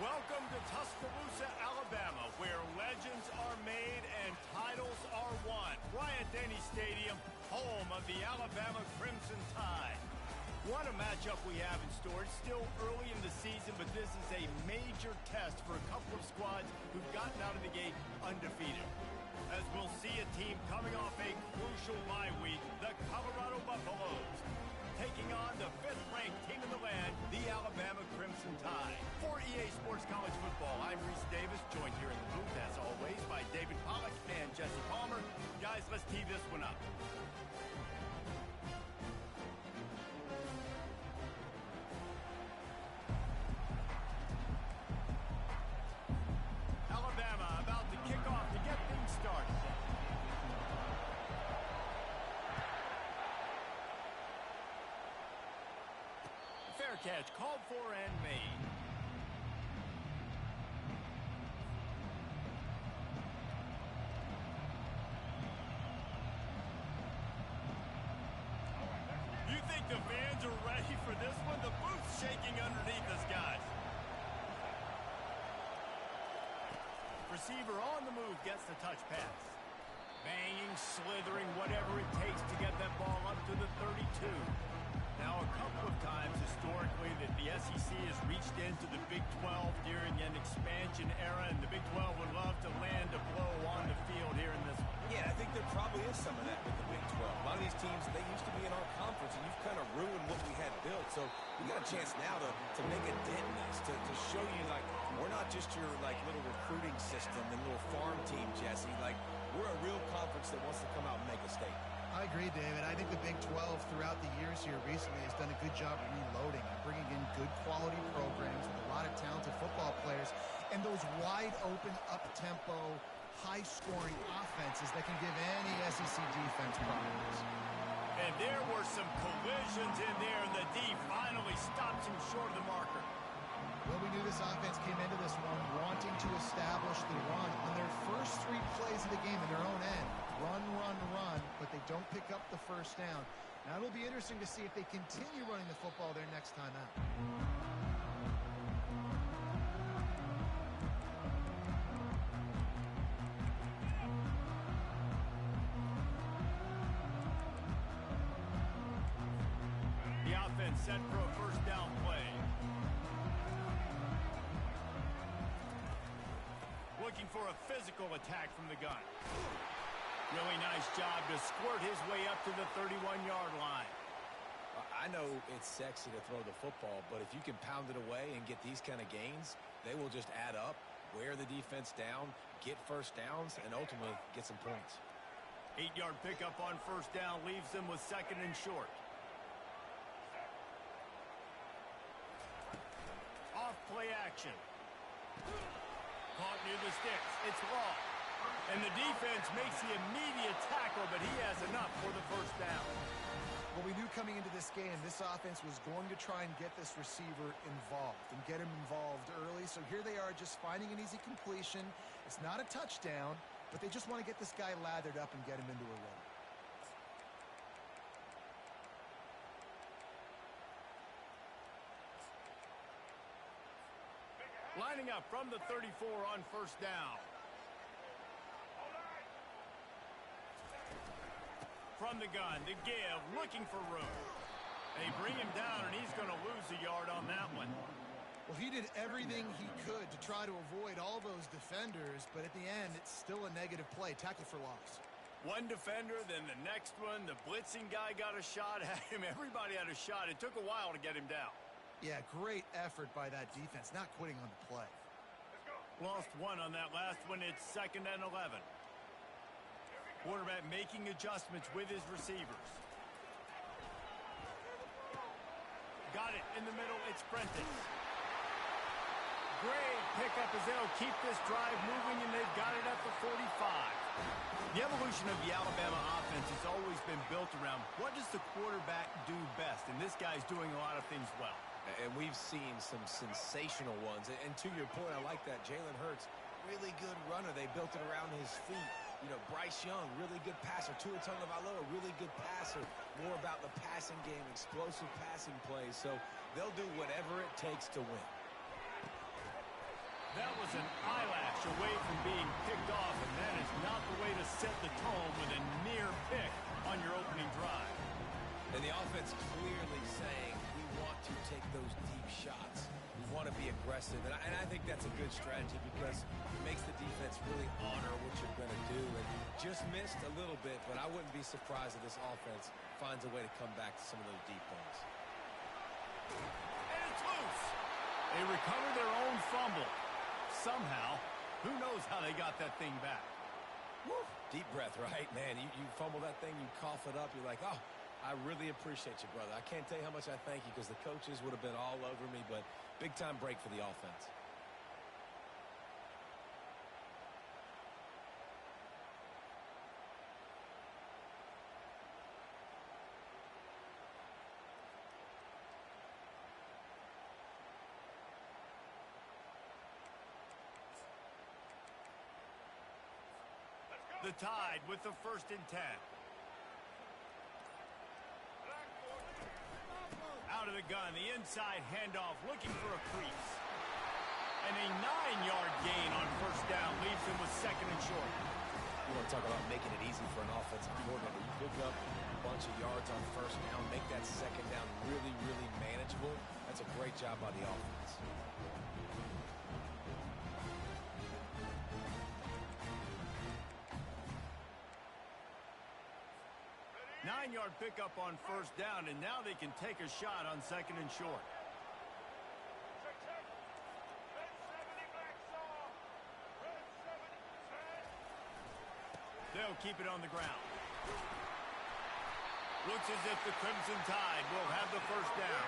Welcome to Tuscaloosa, Alabama, where legends are made and titles are won. Bryant-Denny Stadium, home of the Alabama Crimson Tide. What a matchup we have in store. It's still early in the season, but this is a major test for a couple of squads who've gotten out of the gate undefeated. As we'll see a team coming off a crucial bye week, the Colorado Buffaloes, taking on the 5th-ranked team in the land, the Alabama Crimson Tide. For EA Sports College Football, I'm Reese Davis, joined here in the booth, as always, by David Pollack and Jesse Palmer. Guys, let's tee this one up. Alabama about to kick off to get things started. Fair catch, called for and made. You think the fans are ready for this one? The booth's shaking underneath us, guys. Receiver on the move gets the touch pass. Banging, slithering, whatever it takes to get that ball up to the 32. Now, a couple of times historically that the SEC has reached into the Big 12 during an expansion era, and the Big 12 would love to land a blow on the field here in this one. Yeah, I think there probably is some of that with the Big 12. A lot of these teams, they used to be in our conference, and you've kind of ruined what we had built. So we got a chance now to make a dent in this, to show you, like, we're not just your, like, little recruiting system and little farm team, Jesse. Like, we're a real conference that wants to come out and make a statement. I agree, David. I think the Big 12 throughout the years here recently has done a good job of reloading and bringing in good quality programs with a lot of talented football players and those wide open, up-tempo, high-scoring offenses that can give any SEC defense problems. And there were some collisions in there, and the D finally stops him short of the marker. Well, we knew this offense came into this one wanting to establish the run on their first 3 plays of the game in their own end. Run, run, run, but they don't pick up the first down. Now, it'll be interesting to see if they continue running the football their next time out. The offense set for a first down play. Looking for a physical attack from the gun. Really nice job to squirt his way up to the 31-yard line. I know it's sexy to throw the football, but if you can pound it away and get these kind of gains, they will just add up, wear the defense down, get first downs, and ultimately get some points. 8-yard pickup on first down leaves them with 2nd and short. Off play action. Caught near the sticks. It's long. And the defense makes the immediate tackle, but he has enough for the first down. Well, we knew coming into this game, this offense was going to try and get this receiver involved and get him involved early. So here they are just finding an easy completion. It's not a touchdown, but they just want to get this guy lathered up and get him into a run. Lining up from the 34 on first down. From the gun, the give, looking for room. They bring him down, and he's going to lose a yard on that one. Well, he did everything he could to try to avoid all those defenders, but at the end, it's still a negative play. Tackle for loss. One defender, then the next one. The blitzing guy got a shot at him. Everybody had a shot. It took a while to get him down. Yeah, great effort by that defense, not quitting on the play. Lost one on that last one. It's 2nd and 11. Quarterback making adjustments with his receivers. Got it in the middle. It's Prentice. Great pickup as they'll keep this drive moving, and they've got it at the 45. The evolution of the Alabama offense has always been built around what does the quarterback do best, and this guy's doing a lot of things well. And we've seen some sensational ones. And to your point, I like that. Jalen Hurts, really good runner. They built it around his feet. You know, Bryce Young, really good passer. Tua Tagovailoa, really good passer. More about the passing game, explosive passing plays. So they'll do whatever it takes to win. That was an eyelash away from being picked off, and that is not the way to set the tone with a near pick on your opening drive. And the offense clearly saying we want to take those deep shots. We want to be aggressive, and I think that's a good strategy because it makes the defense really honor what you're going to do. And just missed a little bit, but I wouldn't be surprised if this offense finds a way to come back to some of those deep points. And it's loose. They recover their own fumble. Somehow, who knows how they got that thing back. Woo. Deep breath, right? Man, you fumble that thing, you cough it up, you're like, oh, I really appreciate you, brother. I can't tell you how much I thank you because the coaches would have been all over me, but big-time break for the offense. The Tide with the 1st and 10. Out of the gun, the inside handoff, looking for a crease. And a 9-yard gain on 1st down leaves him with 2nd and short. You want to talk about making it easy for an offensive coordinator. You pick up a bunch of yards on 1st down, make that 2nd down really, really manageable. That's a great job by the offense. Nine-yard pickup on 1st down, and now they can take a shot on 2nd and short. They'll keep it on the ground. Looks as if the Crimson Tide will have the 1st down.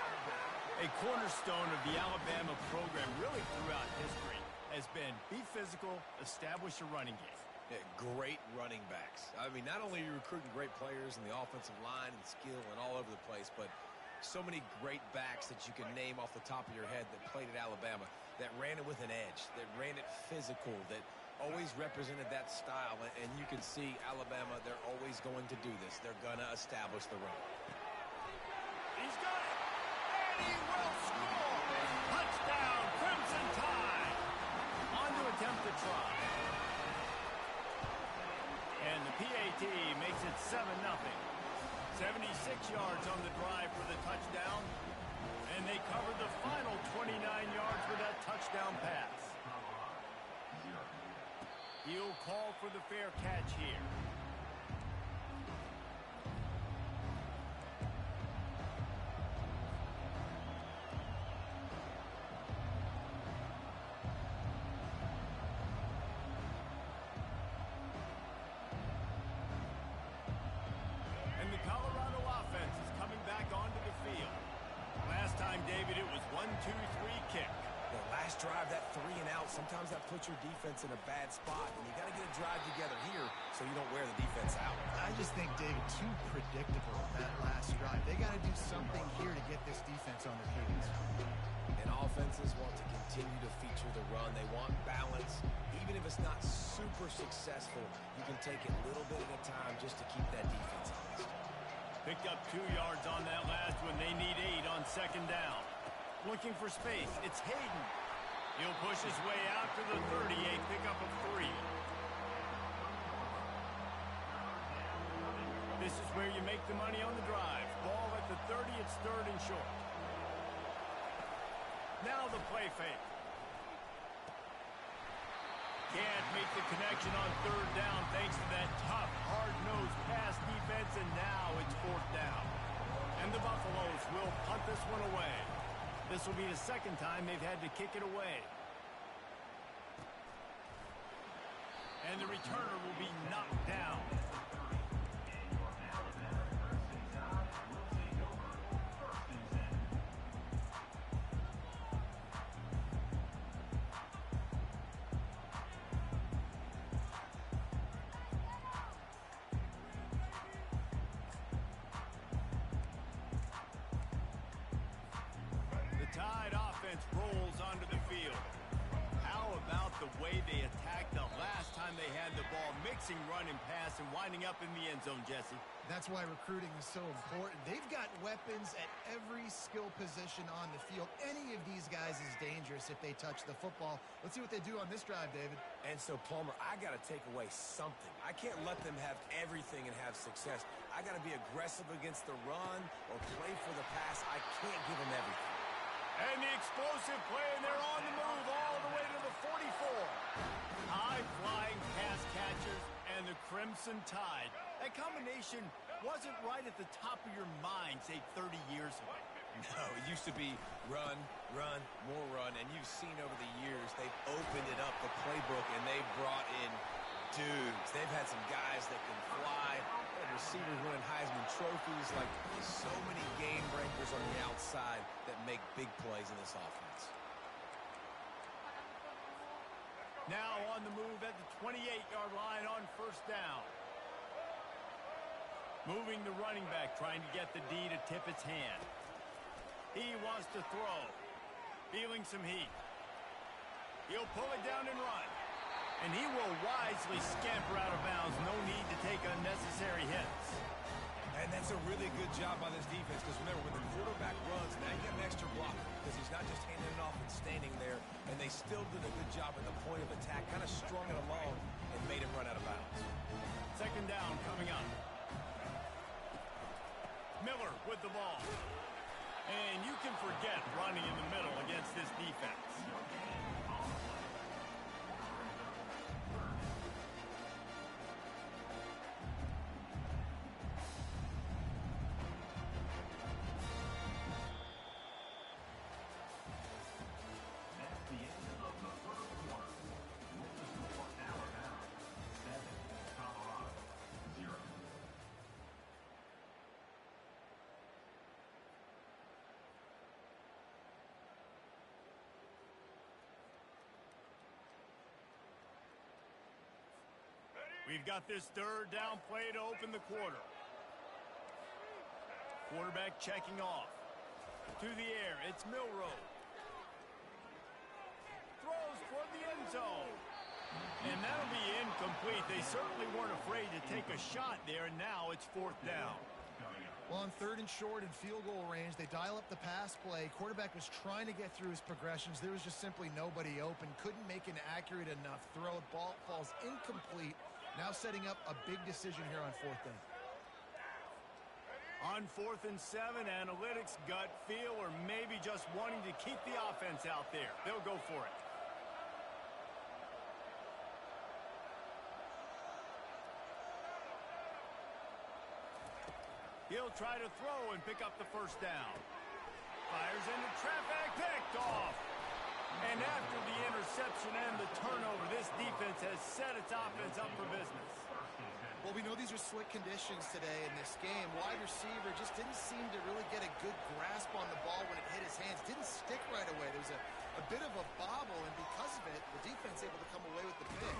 A cornerstone of the Alabama program really throughout history has been be physical, establish a running game. Yeah, great running backs. I mean, not only are you recruiting great players in the offensive line and skill and all over the place, but so many great backs that you can name off the top of your head that played at Alabama, that ran it with an edge, that ran it physical, that always represented that style. And you can see Alabama, they're always going to do this. They're going to establish the run. He's got it, and he will score. Touchdown, Crimson Tide. On to attempt to try. And the PAT makes it 7-0. 76 yards on the drive for the touchdown. And they covered the final 29 yards with that touchdown pass. He'll call for the fair catch here. David, it was 1-2-3 kick. The last drive, that 3 and out, sometimes that puts your defense in a bad spot, and you got to get a drive together here so you don't wear the defense out. I just think, David, too predictable that last drive. They got to do something here to get this defense on their heels. And offenses want to continue to feature the run. They want balance. Even if it's not super successful, you can take it little bit at a time just to keep that defense honest. Picked up 2 yards on that last one. They need 8 on 2nd down. Looking for space. It's Hayden. He'll push his way out to the 38, pickup of 3. This is where you make the money on the drive. Ball at the 30, it's 3rd and short. Now the play fake. Can't make the connection on 3rd down thanks to that tough, hard-nosed pass defense, and now it's 4th down. And the Buffaloes will punt this one away. This will be the 2nd time they've had to kick it away. And the returner will be knocked down. Tide offense rolls onto the field. How about the way they attacked the last time they had had the ball, mixing run and pass and winding up in the end zone, Jesse. That's why recruiting is so important. They've got weapons at every skill position on the field. Any of these guys is dangerous if they touch the football. Let's see what they do on this drive, David. And so, Palmer, I got to take away something. I can't let them have everything and have success. I got to be aggressive against the run or play for the pass. I can't give them everything. And the explosive play, and they're on the move all the way to the 44. High-flying pass catchers and the Crimson Tide. That combination wasn't right at the top of your mind, say, 30 years ago. No, it used to be run, run, more run, and you've seen over the years they've opened it up, the playbook, and they've brought in dudes. They've had some guys that can fly, and receivers winning Heisman trophies, like so many game breakers on the outside that make big plays in this offense. Now on the move at the 28-yard line on first down. Moving the running back, trying to get the D to tip its hand. He wants to throw. Feeling some heat. He'll pull it down and run. And he will wisely scamper out of bounds. No need to take unnecessary hits. And that's a really good job by this defense, because remember, when the quarterback runs, now you got an extra blocker, because he's not just handing it off and standing there, and they still did a good job at the point of attack, kind of strung it along and made him run out of bounds. Second down coming up. Miller with the ball. And you can forget running in the middle against this defense. We've got this third down play to open the quarter. Quarterback checking off. To the air, it's Milroe. Throws for the end zone. And that'll be incomplete. They certainly weren't afraid to take a shot there, and now it's fourth down. Well, on third and short and field goal range, they dial up the pass play. Quarterback was trying to get through his progressions. There was just simply nobody open. Couldn't make an accurate enough throw. Ball falls incomplete. Now setting up a big decision here on fourth down. On 4th and 7, analytics, gut feel, or maybe just wanting to keep the offense out there. They'll go for it. He'll try to throw and pick up the first down. Fires into traffic, picked off. And after the interception and the turnover, this defense has set its offense up for business. Well, we know these are slick conditions today in this game. Wide receiver just didn't seem to really get a good grasp on the ball when it hit his hands. Didn't stick right away. There was a bit of a bobble, and because of it, the defense able to come away with the pick.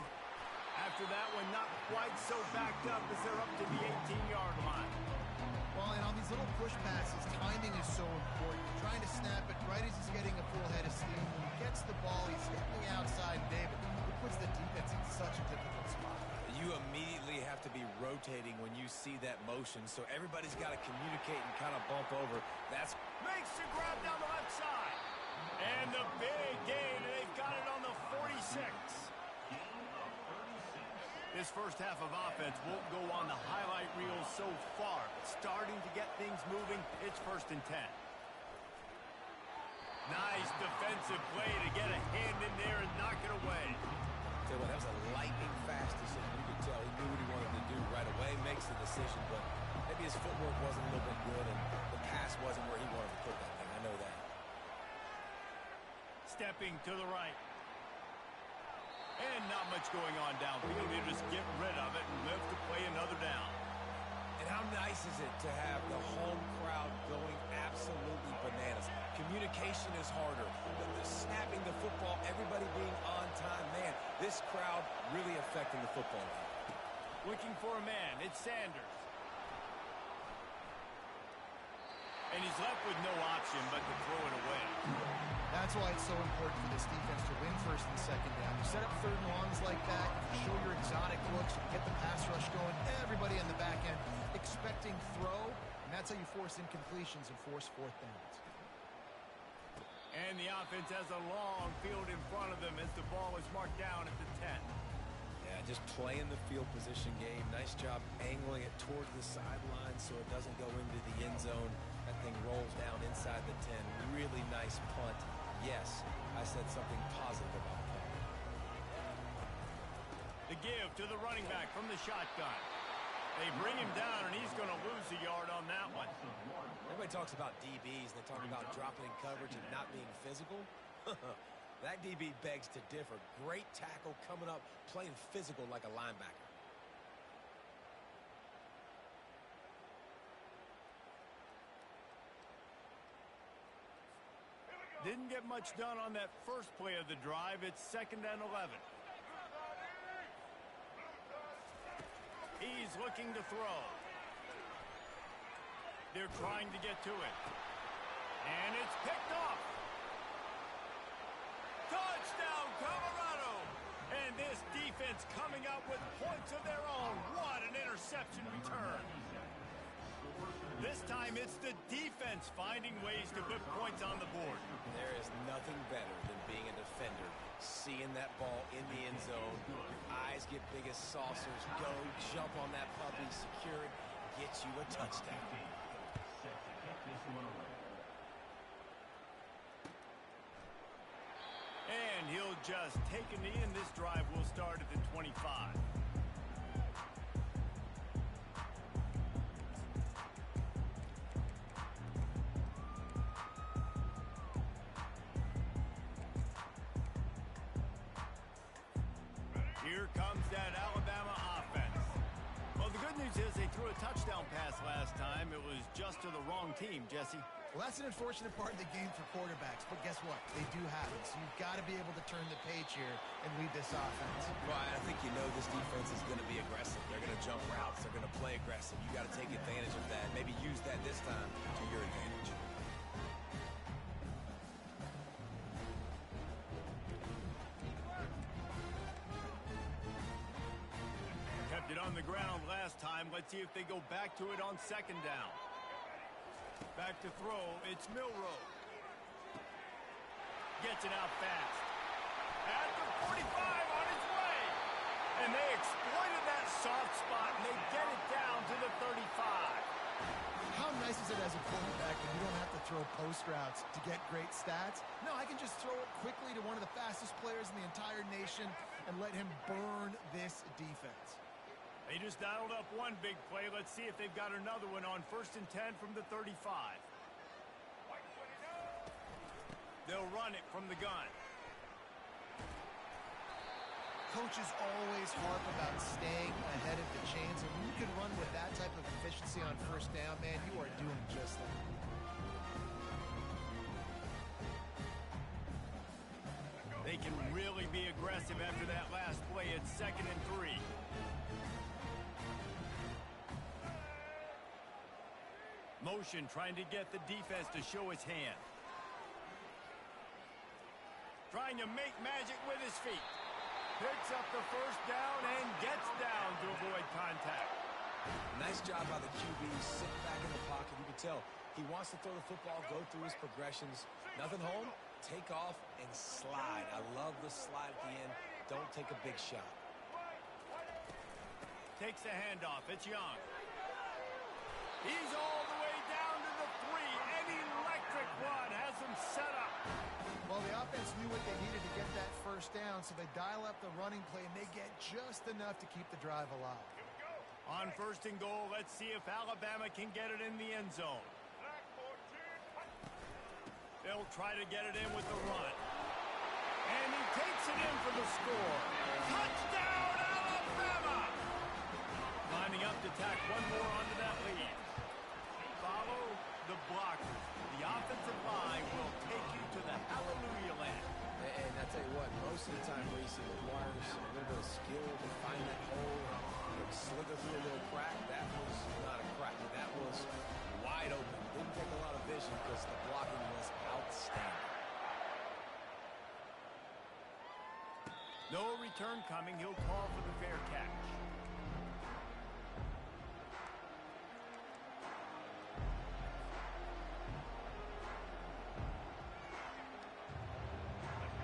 After that one, not quite so backed up as they're up to the 18-yard line. Well, and on these little push passes, timing is so important. Trying to snap it right as he's getting a full head of steam. When he gets the ball, he's hitting the outside. David, it puts the defense in such a difficult spot. You immediately have to be rotating when you see that motion, so everybody's got to communicate and kind of bump over. That's makes the grab down the left side. And the big gain, and they've got it on the 46. This first half of offense won't go on the highlight reel so far, but starting to get things moving, it's 1st and 10. Nice defensive play to get a hand in there and knock it away. Tell you what, that was a lightning fast decision. You could tell he knew what he wanted to do right away, makes the decision, but maybe his footwork wasn't a little bit good and the pass wasn't where he wanted to put that thing. I know that. Stepping to the right. And not much going on downfield. They just get rid of it and live to play another down. And how nice is it to have the home crowd going absolutely bananas? Communication is harder. The snapping the football, everybody being on time. Man, this crowd really affecting the football game. Looking for a man. It's Sanders. And he's left with no option but to throw it away. That's why it's so important for this defense to win 1st and 2nd down. You set up third and longs like that, you show your exotic looks, you get the pass rush going, everybody in the back end expecting throw, and that's how you force incompletions and force fourth downs. And the offense has a long field in front of them as the ball is marked down at the 10. Yeah, just playing the field position game. Nice job angling it toward the sideline so it doesn't go into the end zone. That thing rolls down inside the 10. Really nice punt. Yes, I said something positive about that. The give to the running back from the shotgun. They bring him down, and he's going to lose a yard on that one. Everybody talks about DBs. They talk about dropping in coverage and not being physical. That DB begs to differ. Great tackle coming up, playing physical like a linebacker. Didn't get much done on that first play of the drive. It's 2nd and 11. He's looking to throw. They're trying to get to it. And it's picked off. Touchdown, Colorado! And this defense coming up with points of their own. What an interception return. This time it's the defense finding ways to put points on the board. There is nothing better than being a defender, seeing that ball in the end zone. Your eyes get big as saucers. Go, jump on that puppy, secure it, get you a touchdown. And he'll just take a knee, and this drive will start at the 25. Here comes that Alabama offense. Well, the good news is they threw a touchdown pass last time. It was just to the wrong team, Jesse. Well, that's an unfortunate part of the game for quarterbacks, but guess what? They do happen, so you've got to be able to turn the page here and lead this offense. Well, I think you know this defense is going to be aggressive. They're going to jump routes. They're going to play aggressive. You got to take advantage of that. Maybe use that this time to your advantage. Kept it on the ground last time. Let's see if they go back to it on 2nd down. Back to throw, it's Milroe. Gets it out fast. At the 45 on its way. And they exploited that soft spot, and they get it down to the 35. How nice is it as a quarterback when you don't have to throw post routes to get great stats? No, I can just throw it quickly to one of the fastest players in the entire nation and let him burn this defense. They just dialed up one big play. Let's see if they've got another one on 1st and 10 from the 35. They'll run it from the gun. Coaches always harp about staying ahead of the chains, and when you can run with that type of efficiency on 1st down, man, you are doing just that. They can really be aggressive after that last play. It's 2nd and 3. Motion trying to get the defense to show his hand. Trying to make magic with his feet. Picks up the 1st down and gets down to avoid contact. Nice job by the QB, sitting back in the pocket. You can tell he wants to throw the football, go through his progressions. Nothing home, take off, and slide. I love the slide at the end. Don't take a big shot. Takes the handoff. It's Young. He's all the way down to the 3. An electric run has him set up. Well, the offense knew what they needed to get that 1st down, so they dial up the running play, and they get just enough to keep the drive alive. On 1st and goal, let's see if Alabama can get it in the end zone. They'll try to get it in with the run. And he takes it in for the score. Touchdown, Alabama! Lining up to tack one more onto that lead. Follow the blockers. The offensive line will take you to the hallelujah land. And I tell you what, most of the time, Reese, it requires a little bit of skill to find that hole, slither through a little crack. That was not a crack. That was wide open. Didn't take a lot of vision because the blocking was outstanding. No return coming. He'll call for the fair catch.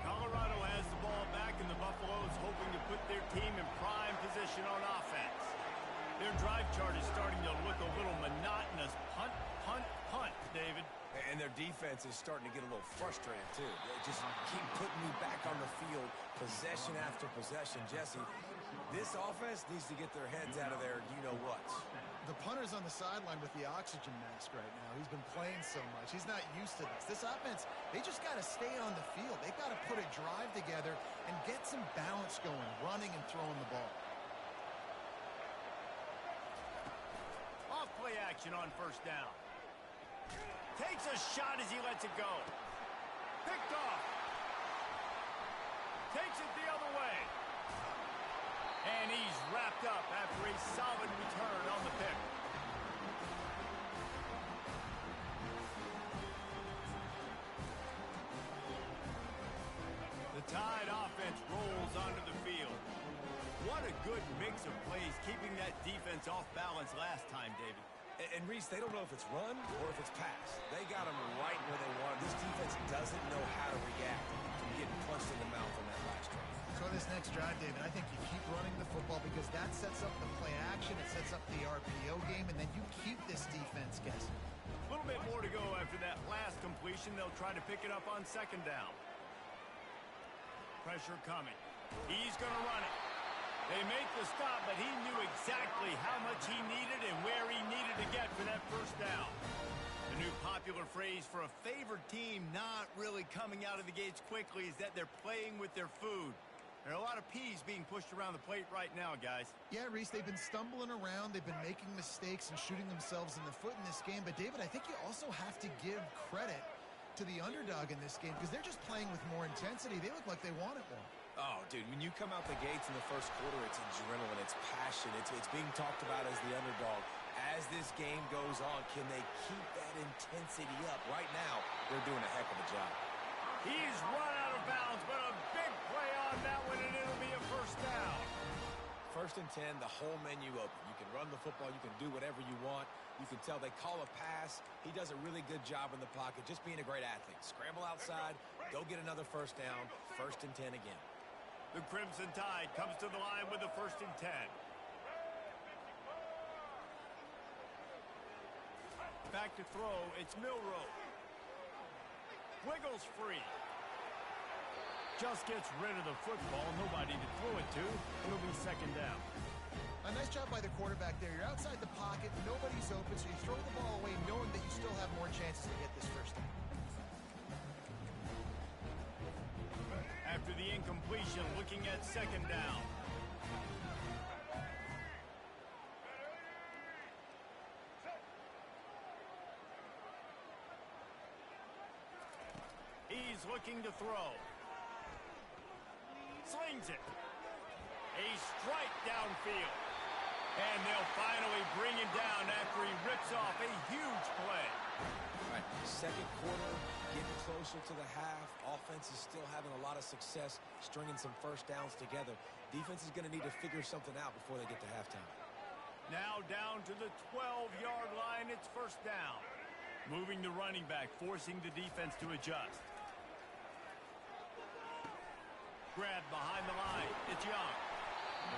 Colorado has the ball back, and the Buffaloes hoping to put their team in prime position on offense. Their drive chart is starting to look a little monotonous. Punt, punt, punt, David. And their defense is starting to get a little frustrated, too. They just keep putting me back on the field, possession after possession. Jesse, this offense needs to get their heads out of there, you-know-what. The punter's on the sideline with the oxygen mask right now. He's been playing so much. He's not used to this. This offense, they just got to stay on the field. They've got to put a drive together and get some balance going, running and throwing the ball. Off play action on first down. Takes a shot as he lets it go. Picked off. Takes it the other way. And he's wrapped up after a solid return on the pick. The Tide offense rolls onto the field. What a good mix of plays, keeping that defense off balance last time, David. And Reese, they don't know if it's run or if it's pass. They got them right where they want. This defense doesn't know how to react to getting punched in the mouth on that last drive. So this next drive, David, I think you keep running the football because that sets up the play action, it sets up the RPO game, and then you keep this defense guessing. A little bit more to go after that last completion. They'll try to pick it up on second down. Pressure coming. He's going to run it. They make the stop, but he knew exactly how much he needed and where he needed to get for that first down. The new popular phrase for a favored team not really coming out of the gates quickly is that they're playing with their food. There are a lot of peas being pushed around the plate right now, guys. Yeah, Reese, they've been stumbling around. They've been making mistakes and shooting themselves in the foot in this game. But, David, I think you also have to give credit to the underdog in this game because they're just playing with more intensity. They look like they want it more. Oh, dude, when you come out the gates in the first quarter, it's adrenaline, it's passion, it's being talked about as the underdog. As this game goes on, can they keep that intensity up? Right now, they're doing a heck of a job. He's run out of bounds, but a big play on that one, and it'll be a first down. First and 10, the whole menu open. You can run the football, you can do whatever you want. You can tell they call a pass. He does a really good job in the pocket, just being a great athlete. Scramble outside, go get another first down, first and 10 again. The Crimson Tide comes to the line with a first and 10. Back to throw, it's Milroe. Wiggles free. Just gets rid of the football, nobody to throw it to. It'll be second down. A nice job by the quarterback there. You're outside the pocket, nobody's open, so you throw the ball away knowing that you still have more chances to get this first down. After the incompletion, looking at second down. He's looking to throw. Slings it. A strike downfield. And they'll finally bring him down after he rips off a huge play. All right, second quarter, getting closer to the half. Offense is still having a lot of success stringing some first downs together. Defense is going to need to figure something out before they get to halftime. Now down to the 12-yard line, it's first down. Moving the running back, forcing the defense to adjust. Grab behind the line, it's Young.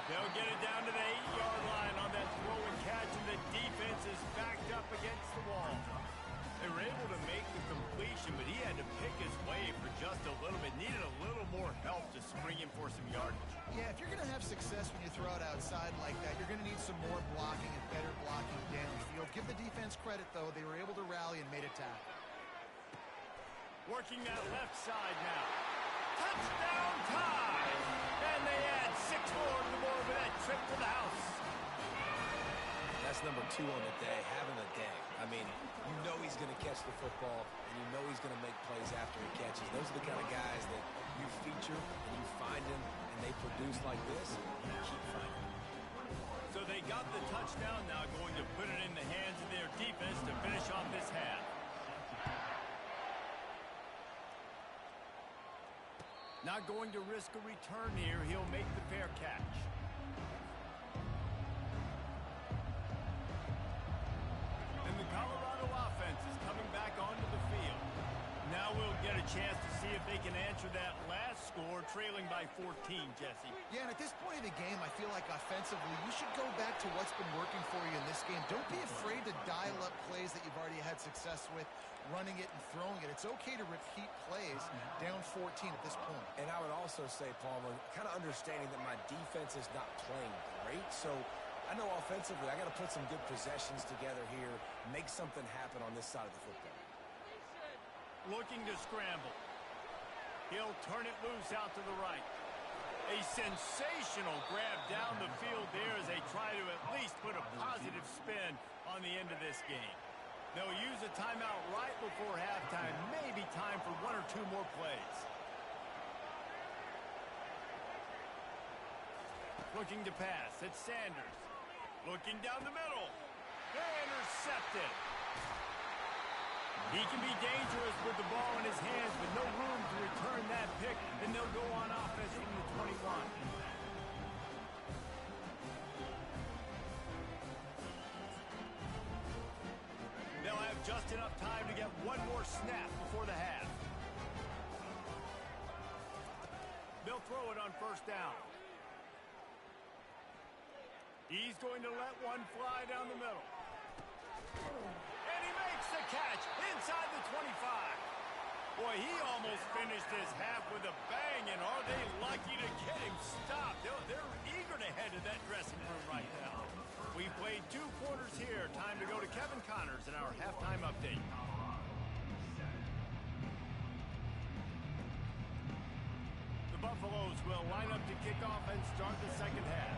They'll get it down to the 8-yard line on that throw and catch, and the defense is backed up against the wall. They were able to make the completion, but he had to pick his way for just a little bit. Needed a little more help to spring him for some yardage. Yeah, if you're going to have success when you throw it outside like that, you're going to need some more blocking and better blocking downfield. Give the defense credit, though. They were able to rally and made a tackle. Working that left side now. Touchdown Tide! And they add 6 more to the board with that trip to the house. That's number 2 on the day, having a day. I mean, you know he's going to catch the football, and you know he's going to make plays after he catches. Those are the kind of guys that you feature, and you find them, and they produce like this, and you keep finding them. So they got the touchdown, now going to put it in the hands of their defense to finish off this half. Not going to risk a return here. He'll make the fair catch. And the Colorado offense is coming back onto the field. Now we'll get a chance to see if they can answer that last score, trailing by 14, Jesse. Yeah, and at this point of the game, I feel like offensively, you should go back to what's been working for you in this game. Don't be afraid to dial up plays that you've already had success with, running it and throwing it. It's okay to repeat plays down 14 at this point. And I would also say, Palmer, kind of understanding that my defense is not playing great, so I know offensively I got to put some good possessions together here, make something happen on this side of the football. Looking to scramble. He'll turn it loose out to the right. A sensational grab down the field there as they try to at least put a positive spin on the end of this game. They'll use a timeout right before halftime. Maybe time for one or two more plays. Looking to pass. It's Sanders. Looking down the middle. Intercepted. He can be dangerous with the ball in his hands, but no room to return that pick, and they'll go on offense from the 21. They'll have just enough time to get one more snap before the half. They'll throw it on first down. He's going to let one fly down the middle. And he makes the catch inside the 25. Boy, he almost finished his half with a bang, and are they lucky to get him stopped? They're eager to head to that dressing room right now. We played 2 quarters here. Time to go to Kevin Connors in our halftime update. The Buffaloes will line up to kick off and start the second half.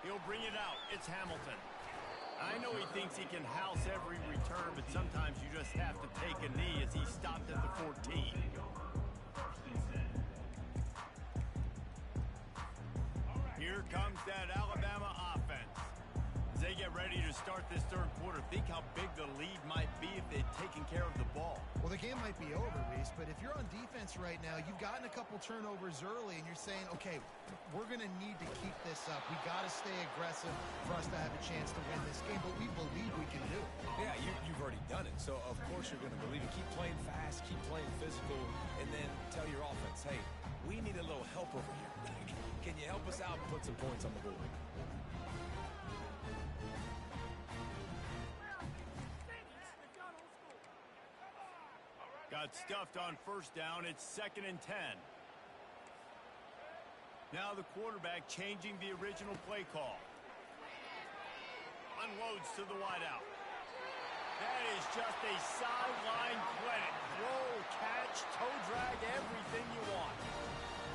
He'll bring it out. It's Hamilton. I know he thinks he can house every return, but sometimes you just have to take a knee as he stopped at the 14. Here comes that Alabama offense. As they get ready to start this third quarter, think how big the lead might be if they'd taken care of the ball. Well, the game might be over, Reese, but if you're on defense right now, you've gotten a couple turnovers early, and you're saying, okay, we're going to need to keep this up. We got to stay aggressive for us to have a chance to win this game, but we believe we can do it. Yeah, you've already done it, so of course you're going to believe it. Keep playing fast, keep playing physical, and then tell your offense, hey, we need a little help over here. Can you help us out and put some points on the board? Got stuffed on first down. It's 2nd and 10. Now the quarterback changing the original play call. Unloads to the wideout. That is just a sideline clinic. Throw, catch, toe drag, everything you want.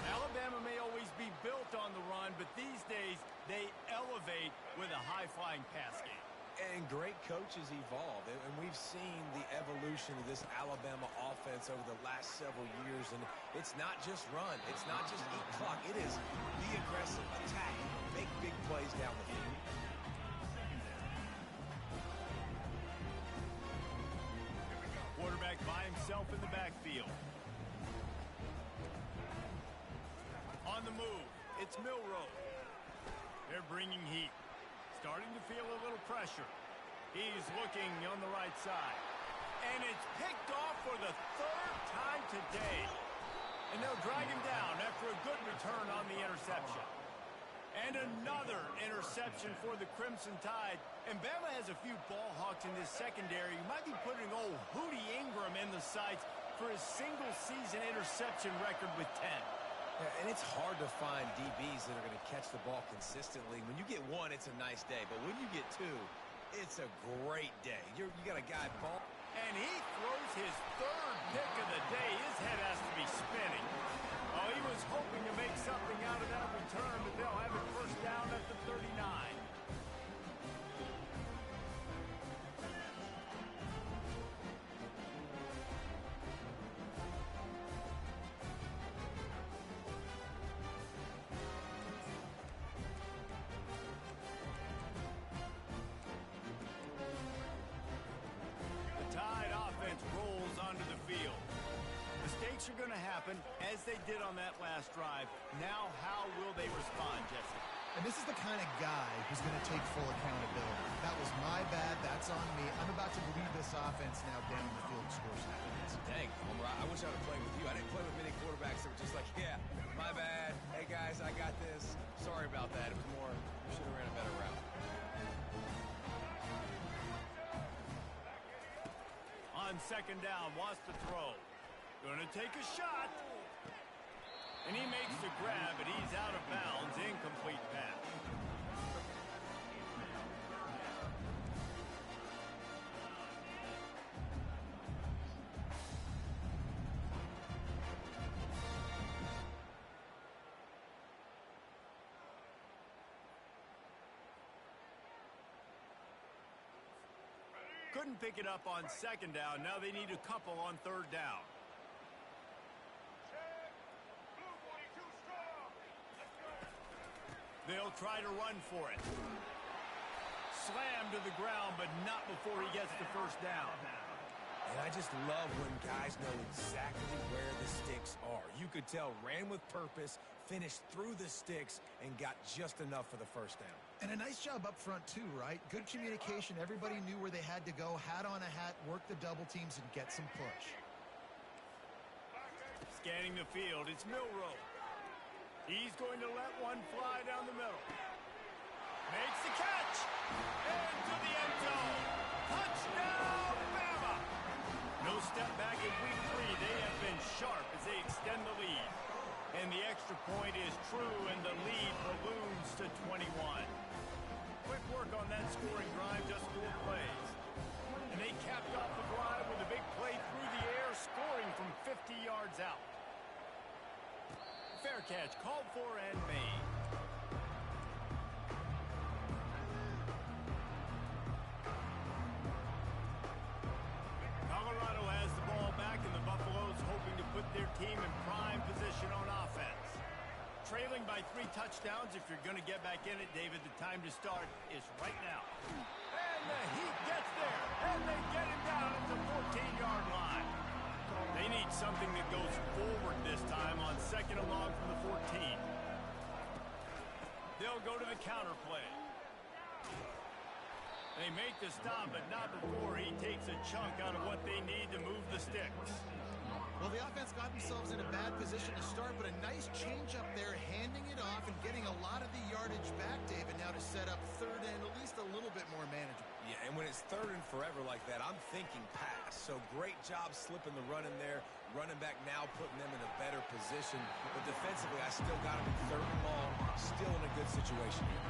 Alabama may always be built on the run, but these days they elevate with a high-flying pass game. And great coaches evolve, and we've seen the evolution of this Alabama offense over the last several years, and it's not just run, it's not just eat clock, it is be aggressive, attack, make big plays down the field. Quarterback by himself in the backfield. On the move, it's Milroe. They're bringing heat. Starting to feel a little pressure. He's looking on the right side. And it's picked off for the 3rd time today. And they'll drag him down after a good return on the interception. And another interception for the Crimson Tide. And Bama has a few ball hawks in this secondary. You might be putting old Hootie Ingram in the sights for his single-season interception record with 10. Yeah, and it's hard to find DBs that are going to catch the ball consistently. When you get one, it's a nice day. But when you get two, it's a great day. You got a guy ball. And he throws his 3rd pick of the day. His head has to be spinning. Oh, he was hoping to make something out of that return, but they'll have it first down at the 39. mistakes are going to happen, as they did on that last drive. Now, how will they respond, Jesse? And this is the kind of guy who's going to take full accountability. That was my bad. That's on me. I'm about to lead this offense now down the field and score some points. Dang, Homer, I wish I would have played with you. I didn't play with many quarterbacks that were just like, yeah, my bad. Hey, guys, I got this. Sorry about that. It was more, you should have ran a better route. On second down, wants to throw. Going to take a shot. And he makes the grab, but he's out of bounds. Incomplete pass. Couldn't pick it up on second down. Now they need a couple on third down. They'll try to run for it. Slammed to the ground, but not before he gets the first down. And I just love when guys know exactly where the sticks are. You could tell, ran with purpose, finished through the sticks, and got just enough for the first down. And a nice job up front, too, right? Good communication. Everybody knew where they had to go. Hat on a hat, work the double teams, and get some push. Scanning the field, it's Milroe. He's going to let one fly down the middle. Makes the catch. Into the end zone. Touchdown, Bama. No step back in week 3. They have been sharp as they extend the lead. And the extra point is true, and the lead balloons to 21. Quick work on that scoring drive, just 4 plays. And they capped off the drive with a big play through the air, scoring from 50 yards out. Fair catch, called for and made. Colorado has the ball back, and the Buffaloes hoping to put their team in prime position on offense. Trailing by 3 touchdowns. If you're going to get back in it, David, the time to start is right now. And the Heat gets there, and they get him down at the 14-yard line. They need something that goes forward this time on second and long from the 14. They'll go to the counter play. They make the stop, but not before he takes a chunk out of what they need to move the sticks. Well, the offense got themselves in a bad position to start, but a nice change up there, handing it off and getting a lot of the yardage back, David, now to set up third and at least a little bit more manageable. Yeah, and when it's third and forever like that, I'm thinking pass. So great job slipping the run in there. Running back now putting them in a better position. But defensively, I still got them in third and long. Still in a good situation here.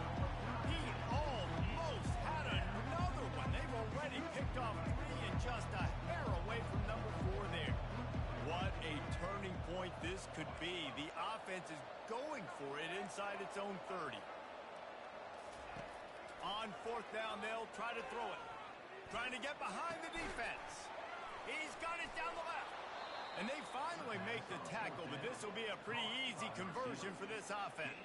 He almost had another one. They've already picked off 3 and just a hair away from number 4 there. What a turning point this could be. The offense is going for it inside its own 30. On fourth down, they'll try to throw it. Trying to get behind the defense. He's got it down the left. And they finally make the tackle, but this will be a pretty easy conversion for this offense.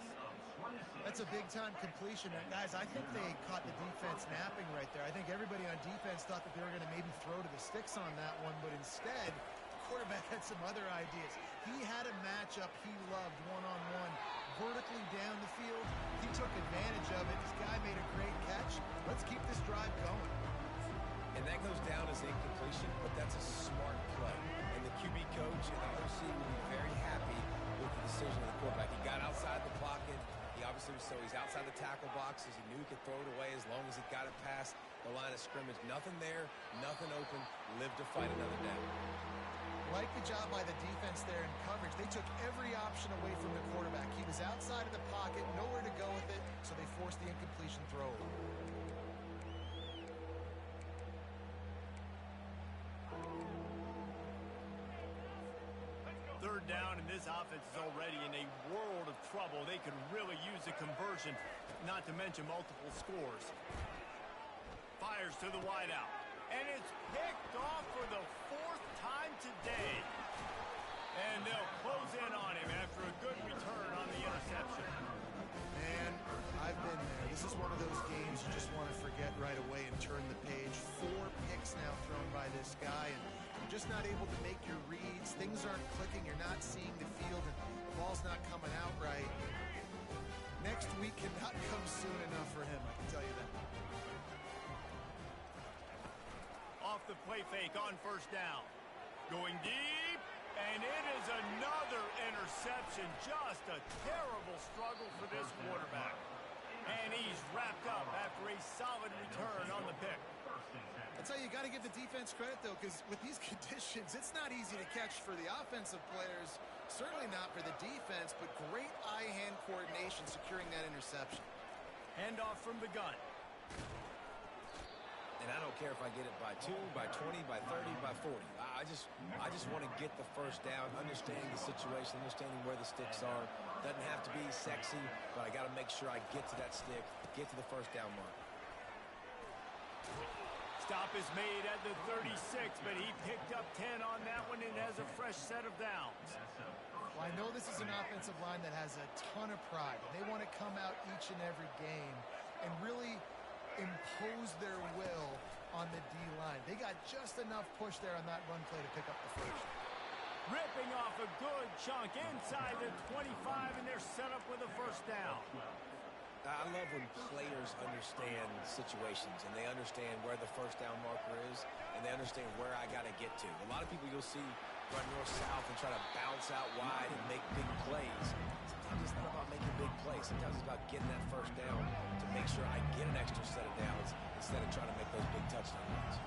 That's a big-time completion. And guys, I think they caught the defense napping right there. I think everybody on defense thought that they were going to maybe throw to the sticks on that one, but instead, the quarterback had some other ideas. He had a matchup he loved one-on-one, vertically down the field. He took advantage of it. This guy made a great catch. Let's keep this drive going. And that goes down as incompletion, but that's a smart play. And the QB coach and the OC will be very happy with the decision of the quarterback. He got outside the pocket. He obviously was, so he's outside the tackle boxes. He knew he could throw it away as long as he got it past the line of scrimmage. Nothing there, nothing open. Live to fight another day. Like the job by the defense there in coverage. They took every option away from the quarterback. He was outside of the pocket, nowhere to go with it, so they forced the incompletion throw. Third down, and this offense is already in a world of trouble. They could really use a conversion, not to mention multiple scores. Fires to the wideout. And it's picked off for the 4th time today. And they'll close in on him after a good return on the interception. Man, I've been there. This is one of those games you just want to forget right away and turn the page. 4 picks now thrown by this guy, and just not able to make your reads. Things aren't clicking. You're not seeing the field, and the ball's not coming out right. Next week cannot come soon enough for him, I can tell you that. Off the play fake on first down. Going deep, and it is another interception. Just a terrible struggle for this quarterback. And he's wrapped up after a solid return on the pick. I'll tell you, you got to give the defense credit, though, because with these conditions, it's not easy to catch for the offensive players. Certainly not for the defense, but great eye-hand coordination securing that interception. Handoff from the gun. And I don't care if I get it by 2, by 20, by 30, by 40. I just want to get the first down, understanding the situation, understanding where the sticks are. Doesn't have to be sexy, but I got to make sure I get to that stick, get to the first down mark. Stop is made at the 36, but he picked up 10 on that one and has a fresh set of downs. Well, I know this is an offensive line that has a ton of pride. They want to come out each and every game and really impose their will on the D-line. They got just enough push there on that run play to pick up the first. Ripping off a good chunk inside the 25, and they're set up with a first down. I love when players understand situations and they understand where the first down marker is and they understand where I got to get to. A lot of people you'll see run north-south and try to bounce out wide and make big plays. Sometimes it's not about making big plays. Sometimes it's about getting that first down to make sure I get an extra set of downs instead of trying to make those big touchdown runs.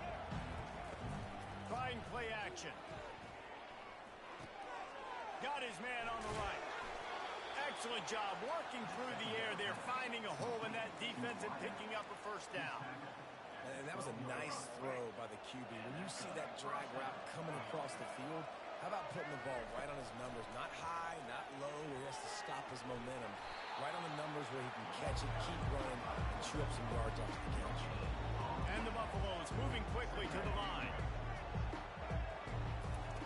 Trying play action. Got his man on the right. Excellent job working through the air there, finding a hole in that defense and picking up a first down. And that was a nice throw by the QB. When you see that drag route coming across the field, how about putting the ball right on his numbers? Not high, not low, where he has to stop his momentum. Right on the numbers where he can catch it, keep running, and chew up some yards after the catch. And the Buffaloes moving quickly to the line.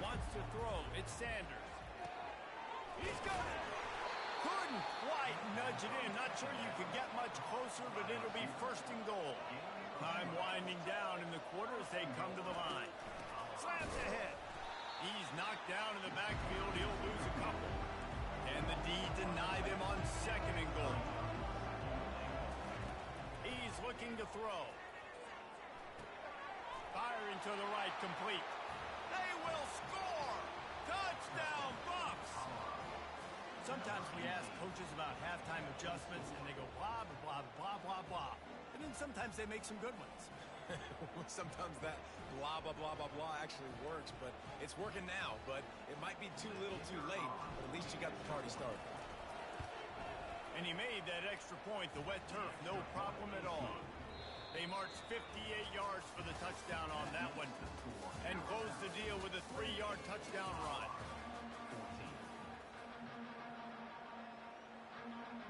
Wants to throw. It's Sanders. He's got it. Couldn't quite nudge it in. Not sure you could get much closer, but it'll be first and goal. Time winding down in the quarter as they come to the line. Slams ahead. He's knocked down in the backfield. He'll lose a couple. And the D denied him on second and goal. He's looking to throw. Firing to the right, complete. They will score! Touchdown, Buffs! Sometimes we ask coaches about halftime adjustments, and they go blah, blah, blah, blah, blah. And then sometimes they make some good ones. Sometimes that blah, blah, blah, blah, blah actually works, but it's working now. But it might be too little too late, but at least you got the party started. And he made that extra point, the wet turf, no problem at all. They marched 58 yards for the touchdown on that one and closed the deal with a 3-yard touchdown run.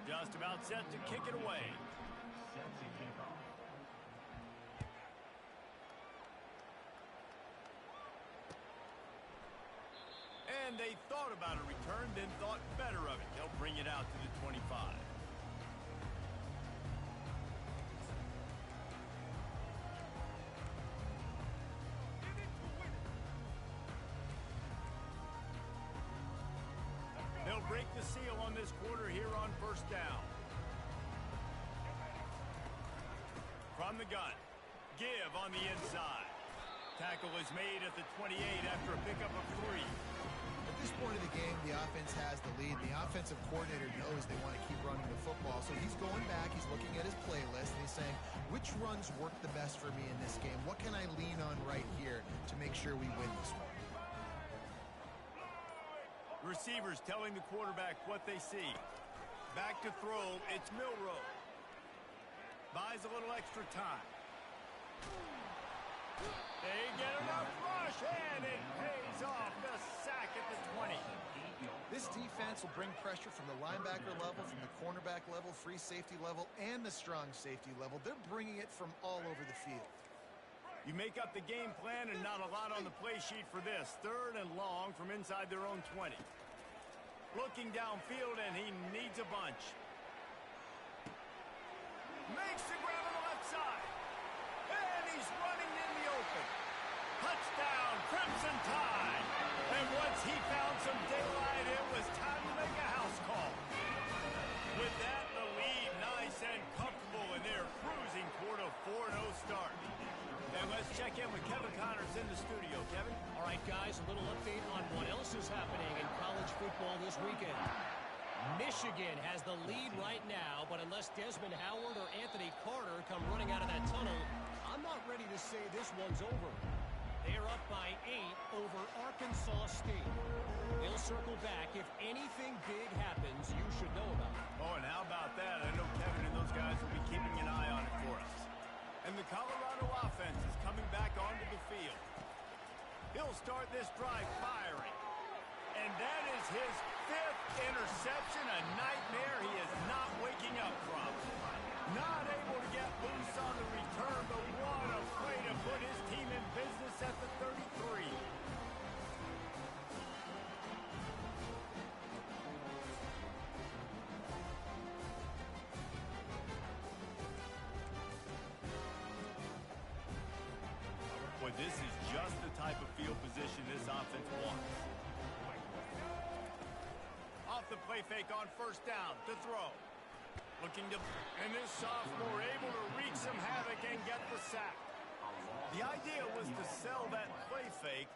Just about set to kick it away. And they thought about a return, then thought better of it. They'll bring it out to the 25. They'll break the seal on this quarter here on first down. From the gun, give on the inside. Tackle is made at the 28 after a pickup of 3. At this point of the game, the offense has the lead. The offensive coordinator knows they want to keep running the football, so he's going back, he's looking at his playlist, and he's saying, which runs work the best for me in this game? What can I lean on right here to make sure we win this one? Receivers telling the quarterback what they see. Back to throw, it's Milroe. Buys a little extra time. They get enough rush, and it pays off. The sack at the 20. This defense will bring pressure from the linebacker level, from the cornerback level, free safety level, and the strong safety level. They're bringing it from all over the field. You make up the game plan and not a lot on the play sheet for this. 3rd and long from inside their own 20. Looking downfield, and he needs a bunch. Makes the grab on the left side. And he's running in the open. Touchdown, Crimson some daylight, it was time to make a house call. With that, the lead nice and comfortable, and they're cruising toward a 4-0 start. And let's check in with Kevin Connors in the studio. Kevin? All right, guys, a little update on what else is happening in college football this weekend. Michigan has the lead right now, but unless Desmond Howard or Anthony Carter come running out of that tunnel, I'm not ready to say this one's over. They're up by 8 over Arkansas State. They'll circle back. If anything big happens, you should know about it. Oh, and how about that? I know Kevin and those guys will be keeping an eye on it for us. And the Colorado offense is coming back onto the field. He'll start this drive firing. And that is his 5th interception, a nightmare he is not waking up from. Not able to get loose on the return, but what a play to put his team in business at the 33. Boy, this is just the type of field position this offense wants. Off the play fake on first down to throw. Looking to, and this sophomore able to wreak some havoc and get the sack. The idea was to sell that play fake.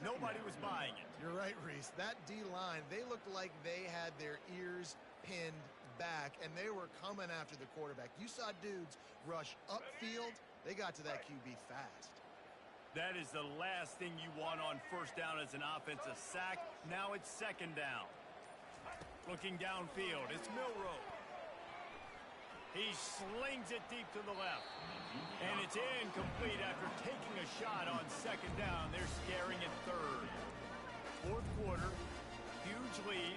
Nobody was buying it. You're right, Reese. That D-line, they looked like they had their ears pinned back, and they were coming after the quarterback. You saw dudes rush upfield. They got to that QB fast. That is the last thing you want on first down as an offensive sack. Now it's second down. Looking downfield, it's Milroe. He slings it deep to the left. And it's incomplete after taking a shot on second down. They're scaring at third. Fourth quarter, huge lead.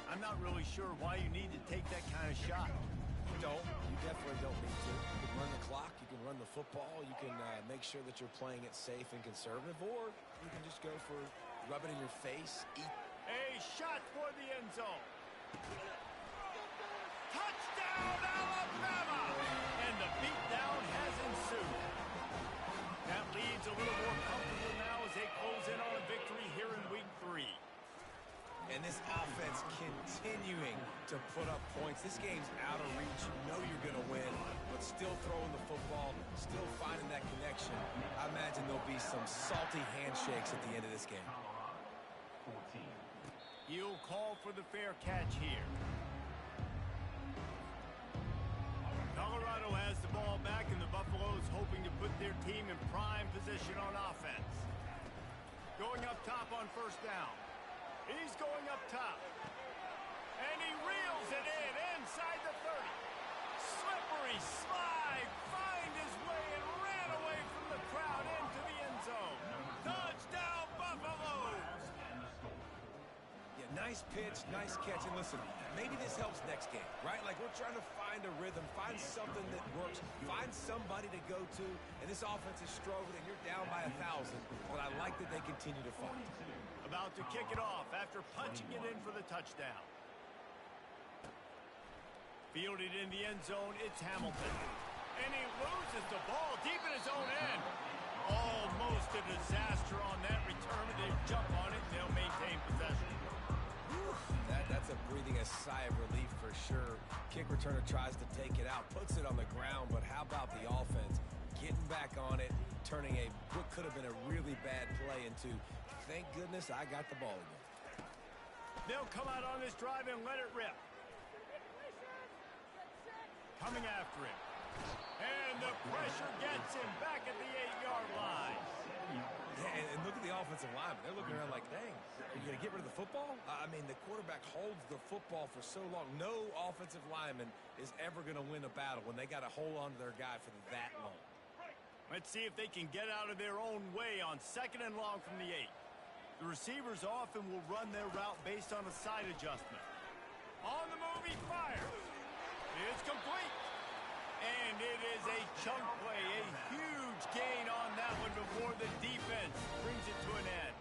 I'm not really sure why you need to take that kind of shot. You definitely don't need to. You can run the clock, you can run the football, you can make sure that you're playing it safe and conservative, or you can just go for rub it in your face, eat. A shot for the end zone. Touchdown, Alabama! And the beatdown has ensued. That leads a little more comfortable now as they close in on a victory here in week 3. And this offense continuing to put up points. This game's out of reach. You know you're going to win, but still throwing the football, still finding that connection. I imagine there'll be some salty handshakes at the end of this game. He'll call for the fair catch here. Colorado has the ball back, and the Buffaloes hoping to put their team in prime position on offense. Going up top on first down. He's going up top. And he reels it in inside the 30. Slippery slide. Find his way and ran away from the crowd into the end zone. Touchdown, Buffaloes! Yeah, nice pitch, nice catch. And listen, maybe this helps next game, right? Like we're trying to find a rhythm, find something that works, find somebody to go to. And this offense is struggling, and you're down by 1,000. But I like that they continue to fight. About to kick it off after punching it in for the touchdown. Fielded in the end zone, it's Hamilton. And he loses the ball deep in his own end. Almost a disaster on that return. They jump on it, they'll maintain possession. That's a breathing a sigh of relief for sure. Kick returner tries to take it out, puts it on the ground, but how about the offense getting back on it, turning what could have been a really bad play into, thank goodness I got the ball again. They'll come out on this drive and let it rip. Coming after him. And the pressure gets him back at the 8-yard line. Yeah, and look at the offensive lineman. They're looking around like, dang, are you going to get rid of the football? I mean, the quarterback holds the football for so long. No offensive lineman is ever going to win a battle when they got to hold on to their guy for that long. Let's see if they can get out of their own way on second and long from the 8. The receivers often will run their route based on a side adjustment. On the move, he fires. It's complete. And it is a chunk play, a huge gain on that one before the defense brings it to an end.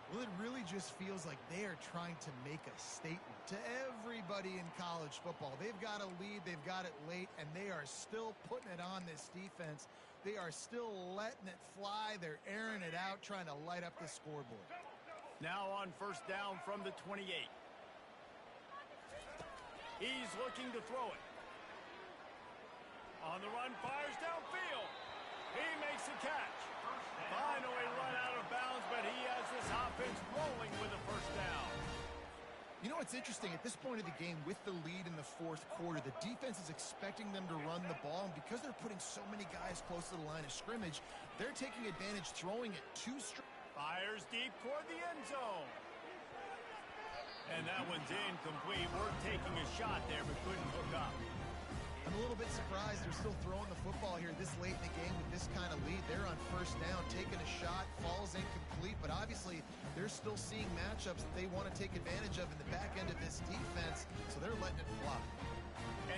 Well, it really just feels like they are trying to make a statement to everybody in college football. They've got a lead, they've got it late, and they are still putting it on this defense. They are still letting it fly. They're airing it out, trying to light up the scoreboard. Now on first down from the 28. He's looking to throw it. On the run, fires downfield. He makes the catch. Finally run out of bounds, but he has this offense rolling with a first down. You know what's interesting? At this point of the game, with the lead in the fourth quarter, the defense is expecting them to run the ball, and because they're putting so many guys close to the line of scrimmage, they're taking advantage, throwing it too straight. Fires deep toward the end zone. And that one's incomplete. We're taking a shot there, but couldn't hook up. I'm a little bit surprised they're still throwing the football here this late in the game with this kind of lead. They're on first down, taking a shot, falls incomplete, but obviously they're still seeing matchups that they want to take advantage of in the back end of this defense, so they're letting it fly.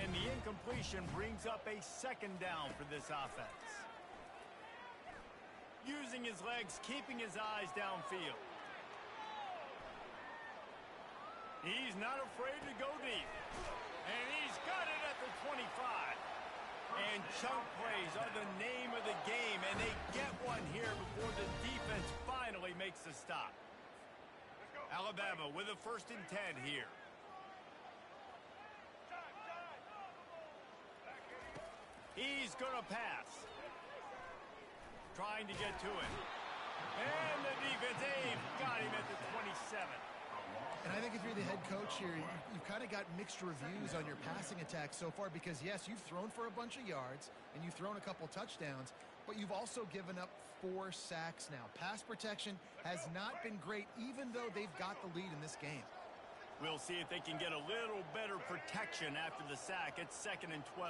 And the incompletion brings up a second down for this offense. Using his legs, keeping his eyes downfield. He's not afraid to go deep. And he's got it at the 25. And chunk plays are the name of the game, and they get one here before the defense finally makes the stop. Alabama with a 1st and 10 here. He's going to pass. Trying to get to it. And the defense, they've got him at the 27. And I think if you're the head coach here, you've kind of got mixed reviews on your passing attack so far because, yes, you've thrown for a bunch of yards and you've thrown a couple touchdowns, but you've also given up 4 sacks now. Pass protection has not been great, even though they've got the lead in this game. We'll see if they can get a little better protection after the sack. It's 2nd and 12.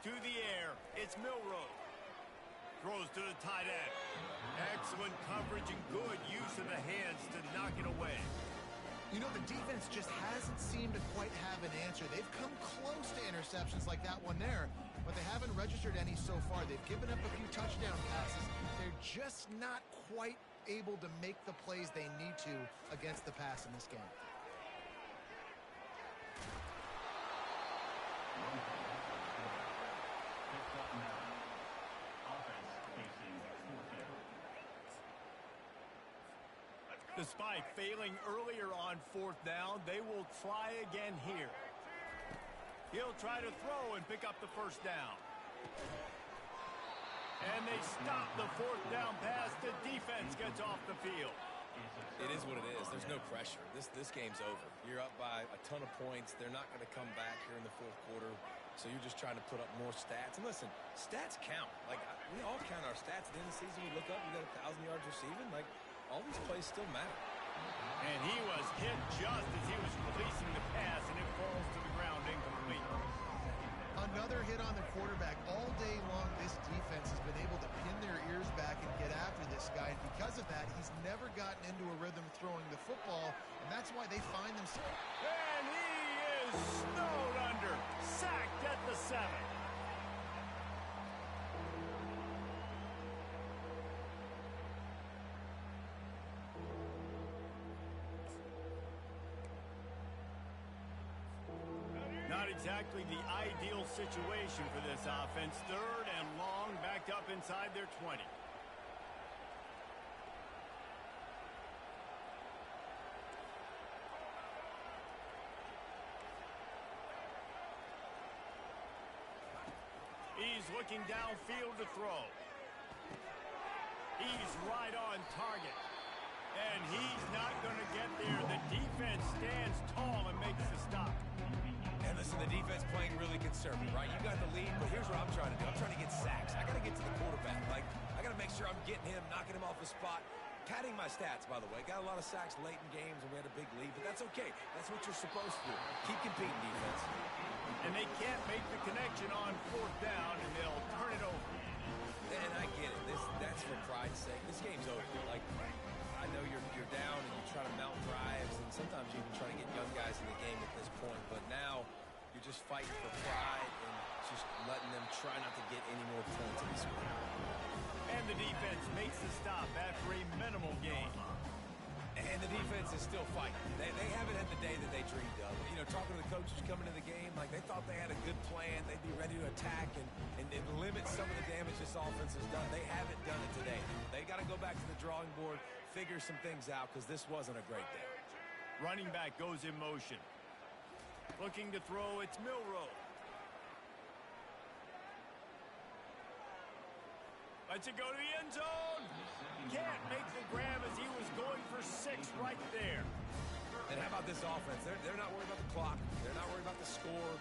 To the air, it's Milroe. Throws to the tight end. Excellent coverage and good use of the hands to knock it away. You know, the defense just hasn't seemed to quite have an answer. They've come close to interceptions like that one there, but they haven't registered any so far. They've given up a few touchdown passes. They're just not quite able to make the plays they need to against the pass in this game. Despite failing earlier on 4th down, they will try again here. He'll try to throw and pick up the 1st down. And they stop the 4th down pass. The defense gets off the field. It is what it is. There's no pressure. This game's over. You're up by a ton of points. They're not going to come back here in the 4th quarter. So you're just trying to put up more stats. And listen, stats count. Like, we all count our stats. At the end of the season, we look up, you got 1,000 yards receiving. Like, all these plays still matter. And he was hit just as he was releasing the pass, and it falls to the ground incomplete. Another hit on the quarterback. All day long, this defense has been able to pin their ears back and get after this guy. And because of that, he's never gotten into a rhythm throwing the football, and that's why they find themselves. And he is snowed under, sacked at the 7. Not exactly the ideal situation for this offense. 3rd and long, backed up inside their 20. He's looking downfield to throw. He's right on target. And he's not going to get there. The defense stands tall and makes the stop. And listen, the defense playing really conservative, right? You got the lead, but here's what I'm trying to do. I'm trying to get sacks. I got to get to the quarterback. Like, I got to make sure I'm getting him, knocking him off the spot. Padding my stats, by the way. Got a lot of sacks late in games, and we had a big lead, but that's okay. That's what you're supposed to do. Keep competing, defense. And they can't make the connection on 4th down, and they'll turn it over. And I get it. That's for pride's sake. This game's over. Like, I know you're down and you try to mount drives, and sometimes you even try to get young guys in the game at this point, but now you're just fighting for pride and just letting them try not to get any more points in this game. And the defense makes the stop after a minimal gain. And the defense is still fighting. They haven't had the day that they dreamed of. You know, talking to the coaches coming to the game, like they thought they had a good plan. They'd be ready to attack and limit some of the damage this offense has done. They haven't done it today. They got to go back to the drawing board, figure some things out because this wasn't a great day. Running back goes in motion. Looking to throw, it's Milrow. Lets it go to the end zone. Can't make the grab as he was going for 6 right there. And how about this offense? They're not worried about the clock. They're not worried about the score.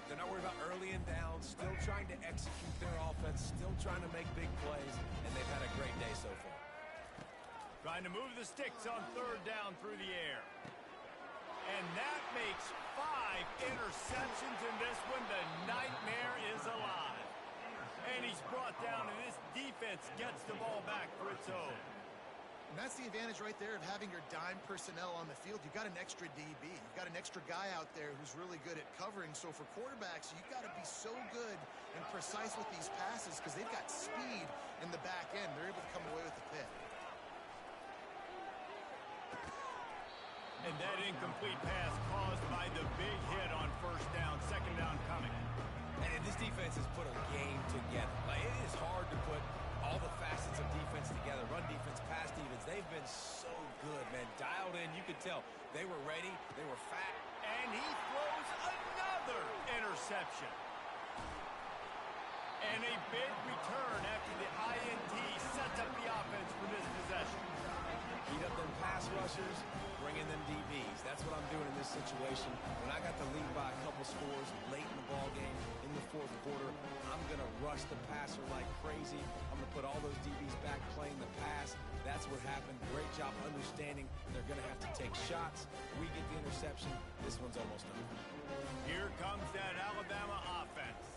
They're not worried about early and down. Still trying to execute their offense. Still trying to make big plays. And they've had a great day so far. Trying to move the sticks on 3rd down through the air. And that makes 5 interceptions in this one. The nightmare is alive. And he's brought down, and this defense gets the ball back for its own. And that's the advantage right there of having your dime personnel on the field. You've got an extra DB. You've got an extra guy out there who's really good at covering. So for quarterbacks, you've got to be so good and precise with these passes because they've got speed in the back end. They're able to come away with the pick. And that incomplete pass caused by the big hit on 1st down, 2nd down coming. And this defense has put a game together. Like, it is hard to put all the facets of defense together. Run defense, pass defense. They've been so good, man. Dialed in. You could tell they were ready. They were fat. And he throws another interception. And a big return after the INT sets up the offense for this possession. Heat up them pass rushers, bring in them DBs. That's what I'm doing in this situation. When I got the lead by a couple scores late in the ball game, in the 4th quarter, I'm going to rush the passer like crazy. I'm going to put all those DBs back playing the pass. That's what happened. Great job understanding they're going to have to take shots. We get the interception. This one's almost done. Here comes that Alabama offense.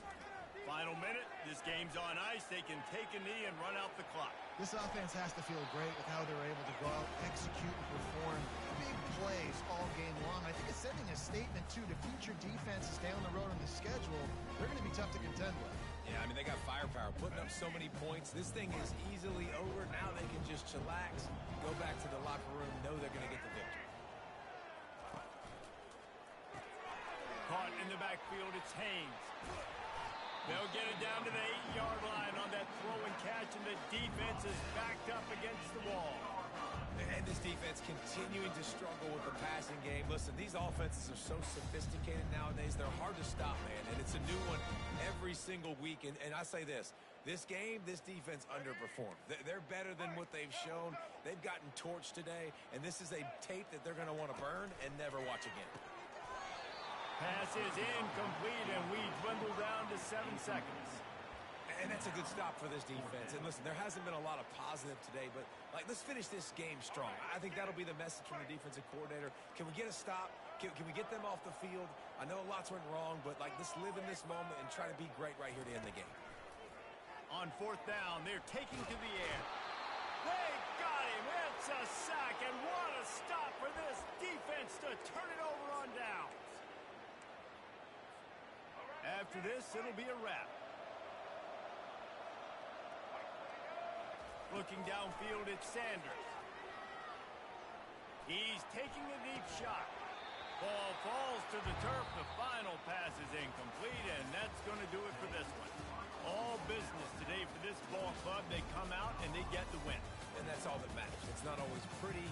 Final minute. This game's on ice. They can take a knee and run out the clock. This offense has to feel great with how they're able to go out, execute, and perform big plays all game long. I think it's sending a statement, too, to future defenses down the road on the schedule. They're going to be tough to contend with. Yeah, I mean, they got firepower, putting up so many points. This thing is easily over. Now they can just chillax, go back to the locker room, know they're going to get the victory. Caught in the backfield, it's Haynes. They'll get it down to the 8-yard line on that throw and catch, and the defense is backed up against the wall. And this defense continuing to struggle with the passing game. Listen, these offenses are so sophisticated nowadays. They're hard to stop, man, and it's a new one every single week. And I say this game, this defense underperformed. They're better than what they've shown. They've gotten torched today, and this is a tape that they're going to want to burn and never watch again. Pass is incomplete, and we dwindle down to 7 seconds. And that's a good stop for this defense. And listen, there hasn't been a lot of positive today, but let's finish this game strong. I think that'll be the message from the defensive coordinator. Can we get a stop? Can we get them off the field? I know lots went wrong, but let's live in this moment and try to be great right here to end the game. On 4th down, they're taking to the air. They got him. It's a sack, and what a stop for this defense to turn it over on down. After this, it'll be a wrap. Looking downfield, it's Sanders. He's taking a deep shot. Ball falls to the turf. The final pass is incomplete, and that's going to do it for this one. All business today for this ball club. They come out, and they get the win. And that's all that matters. It's not always pretty.